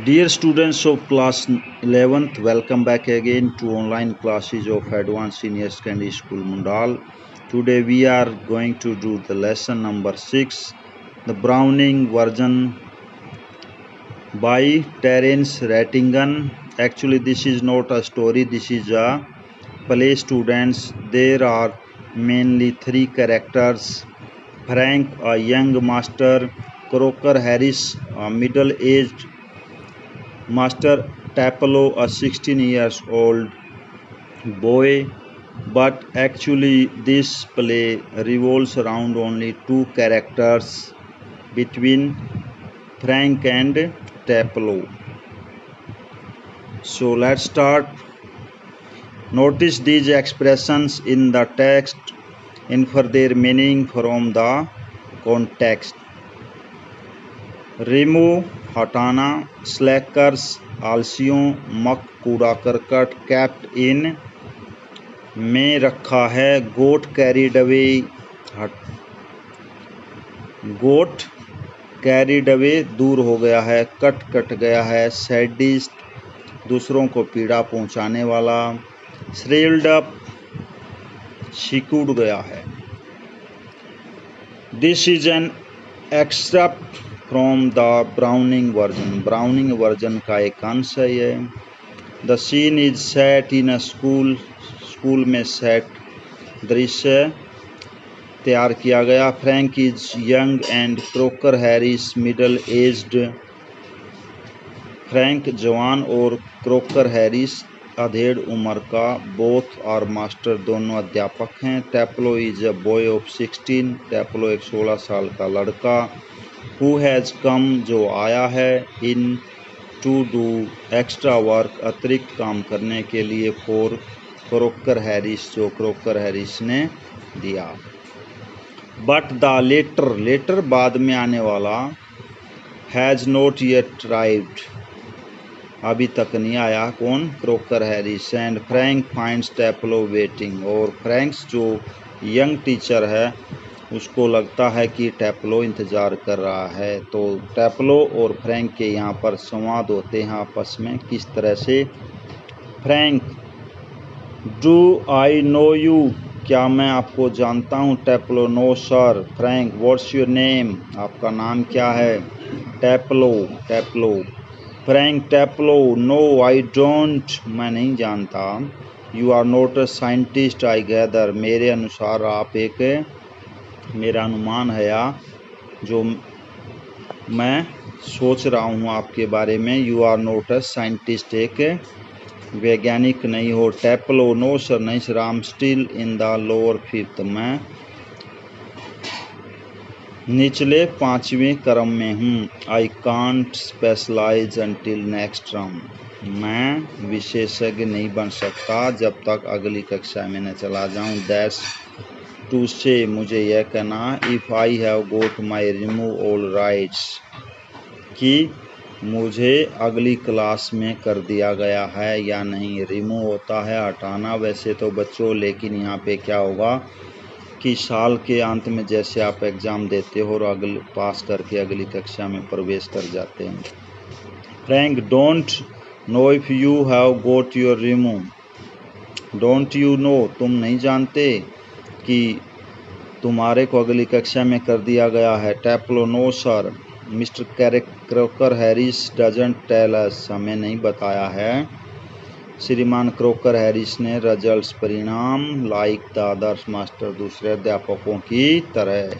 Dear students of class 11th, welcome back again to online classes of Advanced Senior Secondary School Mundal. Today we are going to do the lesson number 6, the Browning version by Terence Rattigan. Actually this is not a story, this is a play students. There are mainly three characters: Frank, a young master; Crocker Harris, a middle-aged master; Tapolo, a 16 years old boy. But actually this play revolves around only two characters between Frank and Tapolo. So let's start. Notice these expressions in the text, infer their meaning from the context. Remove हटाना, slackers आलसियों, मक कूड़ा करकट, kept in में रखा है, गोट carried away गोट carried away दूर हो गया है, कट कट गया है, सैडिस्ट दूसरों को पीड़ा पहुंचाने वाला, श्रिल्ड अप सिकुड़ गया है। This is an extract from the Browning version. Browning version का एक अंश है ये। The scene is set in a school. School में सेट दृश्य तैयार किया गया। Frank is young and Crocker Harris middle aged. Frank जवान और क्रोकर हैरिस अधेड़ उम्र का। बोथ आर मास्टर, दोनों अध्यापक हैं। टैपलो इज अ बॉय ऑफ 16। टैपलो एक 16 साल का लड़का। हु हैज़ कम, जो आया है। इन, टू डू एक्स्ट्रा वर्क, अतिरिक्त काम करने के लिए। फॉर क्रोकर हैरिस, जो क्रोकर हैरिस ने दिया। बट द लेटर, लेटर बाद में आने वाला। हैज़ नॉट येट अराइव्ड, अभी तक नहीं आया। कौन? Crocker Harris. And Frank finds Taplow waiting, और फ्रैंक्स जो यंग टीचर है उसको लगता है कि टैपलो इंतज़ार कर रहा है। तो टैपलो और फ्रैंक के यहाँ पर संवाद होते हैं आपस में। किस तरह से? Frank, do I know you, क्या मैं आपको जानता हूँ? Taplow, no sir. Frank, what's your name, आपका नाम क्या है? Taplow, Taplow. Frank, Taplow, no I don't, मैं नहीं जानता। You are not a scientist I gather, मेरे अनुसार आप एक, मेरा अनुमान है या जो मैं सोच रहा हूँ आपके बारे में। You are not a scientist, एक वैज्ञानिक नहीं हो। टैपलो, नो सर, नहीं सर। I am still in the lower fifth, मैं निचले 5वें क्रम में हूँ। I can't specialise until next round, मैं विशेषज्ञ नहीं बन सकता जब तक अगली कक्षा में न चला जाऊँ। दैट्स टू से, मुझे यह कहना। If I have got my remove all rights, कि मुझे अगली क्लास में कर दिया गया है या नहीं। रिमूव होता है हटाना वैसे तो बच्चों, लेकिन यहाँ पे क्या होगा कि साल के अंत में जैसे आप एग्ज़ाम देते हो और अगले पास करके अगली कक्षा में प्रवेश कर जाते हैं। Frank, don't know if you have goat your remove. Don't you know, तुम नहीं जानते कि तुम्हारे को अगली कक्षा में कर दिया गया है। Taplow, no sir. Mister Crocker Harris doesn't tell us, हमें नहीं बताया है। श्रीमान क्रोकर हैरिस ने रिजल्ट्स, परिणाम। लाइक द अदर्स मास्टर, दूसरे अध्यापकों की तरह।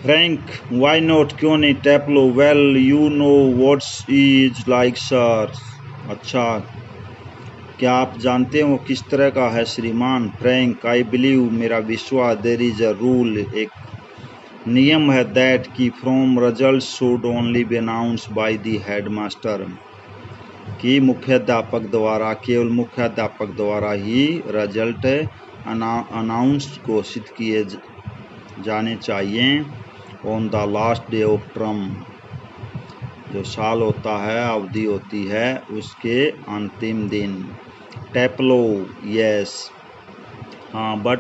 फ्रैंक, व्हाई नॉट, क्यों नहीं? Taplow, well you know what's is like sir, अच्छा क्या आप जानते हैं वो किस तरह का है श्रीमान? फ्रैंक, आई बिलीव, मेरा विश्वास। देयर इज अ रूल, एक नियम है। दैट, की from result should only B announce by the head master, कि मुख्याध्यापक द्वारा, केवल मुख्याध्यापक द्वारा ही रिजल्ट अनाउंस घोषित किए जाने चाहिए। On the last day of term, जो साल होता है, अवधि होती है, उसके अंतिम दिन। टैपलो, यस, हाँ। But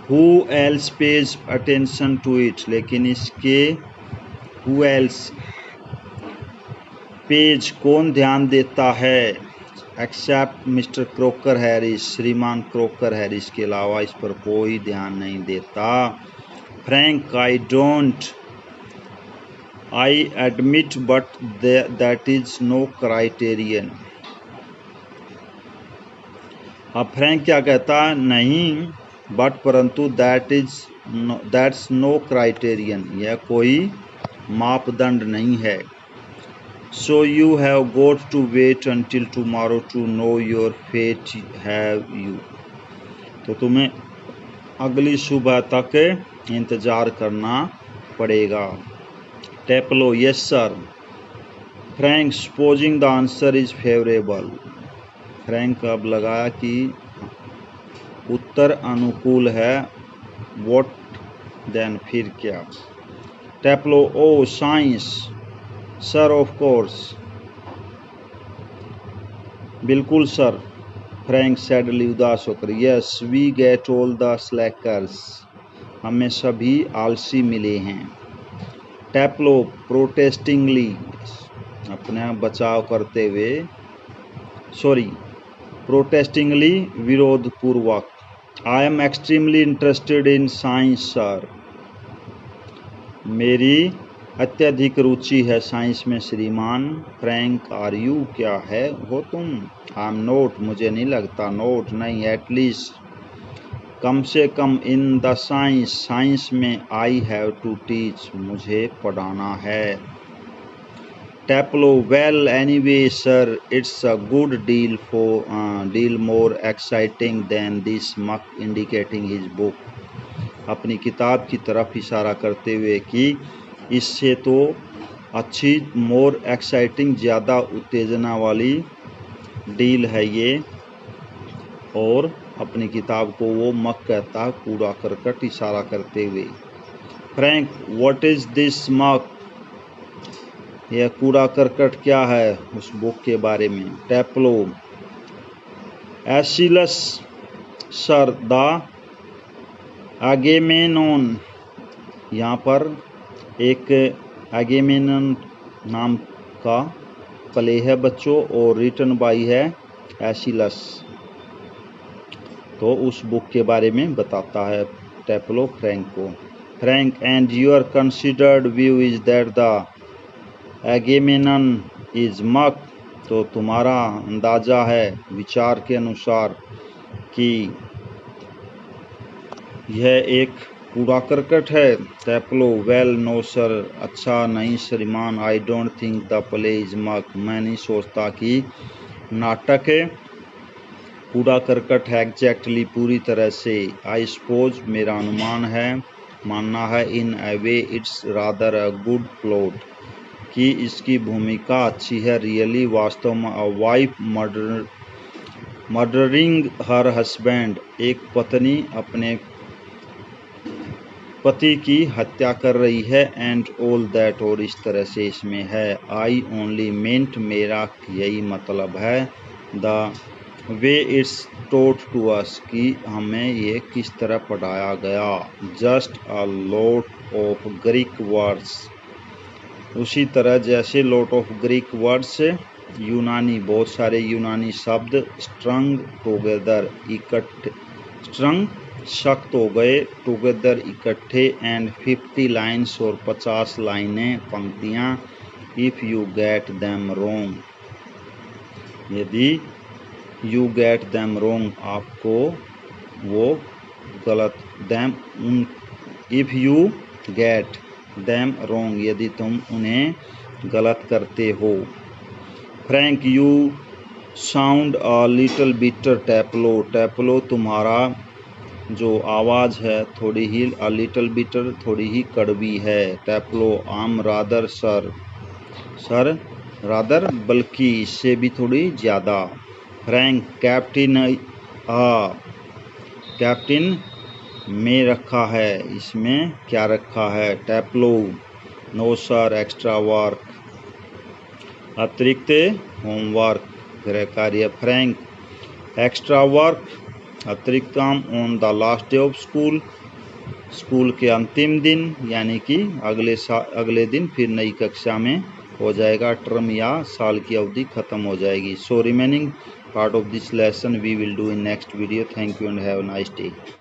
who else pays attention to it, लेकिन इसके हु एल्स, पेज कौन ध्यान देता है, एक्सेप्ट मिस्टर क्रोकर हैरिस, श्रीमान क्रोकर हैरिस के अलावा इस पर कोई ध्यान नहीं देता। Frank, I don't, I admit but that is no criterion. अब फ्रैंक क्या कहता है, नहीं, बट परंतु दैट्स नो क्राइटेरियन, यह कोई मापदंड नहीं है। So you have got to wait until tomorrow to know your fate, have you, तो तुम्हें अगली सुबह तक इंतजार करना पड़ेगा। Taplow, yes sir. Frank, supposing the answer is favourable, Frank अब लगाया कि उत्तर अनुकूल है, व्हाट देन, फिर क्या। Taplow, oh science, sir of course, बिल्कुल सर। फ्रैंक सैडली, उदास होकर, yes we get all the slackers, हमें सभी आलसी मिले हैं। टेप्लो, प्रोटेस्टिंगली, अपने बचाव करते हुए, प्रोटेस्टिंगली, विरोध पूर्वक, I am extremely interested in science sir, मेरी अत्यधिक रुचि है साइंस में श्रीमान। फ्रैंक, आर यू, क्या है हो तुम। आई एम नोट, मुझे नहीं लगता, नोट नहीं, एटलीस्ट, कम से कम, इन द साइंस, साइंस में, आई हैव टू टीच, मुझे पढ़ाना है। Taplow, well anyway sir, it's a good deal more exciting than this muck, indicating his book, अपनी किताब की तरफ इशारा करते हुए कि इससे तो अच्छी, मोर एक्साइटिंग, ज़्यादा उत्तेजना वाली डील है ये, और अपनी किताब को वो मक कहता, कूड़ा करकट, इशारा करते हुए। फ्रैंक, व्हाट इज दिस मक, यह कूड़ा करकट क्या है, उस बुक के बारे में। टेप्लो, एसिलस सर, द एगेमेनोन, यहाँ पर एक एगेमेनन नाम का प्ले है बच्चों, और रिटन बाई है एसिलस, तो उस बुक के बारे में बताता है टेप्लो फ्रैंक को। Frank, and your considered view is that the Agamemnon is muck, तो तुम्हारा अंदाजा है, विचार के अनुसार, कि यह एक कूड़ा करकट है। टेप्लो, वेल नो सर, अच्छा नहीं श्रीमान, I don't think the play is मक, मैं नहीं सोचता कि नाटक कूड़ा करकट है, एग्जैक्टली, पूरी तरह से। आई सपोज, मेरा अनुमान है, मानना है, in a way it's rather a good plot, कि इसकी भूमिका अच्छी है, रियली, वास्तव में, a wife murdering her husband, एक पत्नी अपने पति की हत्या कर रही है, एंड ऑल दैट, और इस तरह से इसमें है। आई ओनली मेंट, मेरा यही मतलब है, the way it's taught to us, कि हमें ये किस तरह पढ़ाया गया, just a lot of Greek words, उसी तरह जैसे लॉट ऑफ ग्रीक वर्ड्स, यूनानी, बहुत सारे यूनानी शब्द, स्ट्रंग टुगेदर, इकट्ठे, स्ट्रंग सख्त हो गए, टुगेदर इकट्ठे, एंड 50 लाइन्स, और 50 लाइनें, पंक्तियाँ, if you get them wrong, यदि यू गेट दैम रोंग, आपको वो गलत, दैम, उन, if you get them wrong, यदि तुम उन्हें गलत करते हो। Frank, you sound a little bitter Taplow, Taplow, तुम्हारा जो आवाज़ है थोड़ी ही, अ लिटल बिटर, थोड़ी ही कड़वी है। टेप्लो, आम रादर सर, सर, रादर, बल्कि, इससे भी थोड़ी ज़्यादा। फ्रैंक, कैप्टन, कैप्टन में रखा है, इसमें क्या रखा है। टेप्लो, नो सर, एक्स्ट्रा वर्क, अतिरिक्त होमवर्क, गृह कार्य। फ्रैंक, एक्स्ट्रा वर्क, अतिरिक्त काम, on the last day of school, school के अंतिम दिन यानी कि अगले दिन फिर नई कक्षा में हो जाएगा, टर्म या साल की अवधि खत्म हो जाएगी। So remaining part of this lesson we will do in next video. Thank you and have a nice day.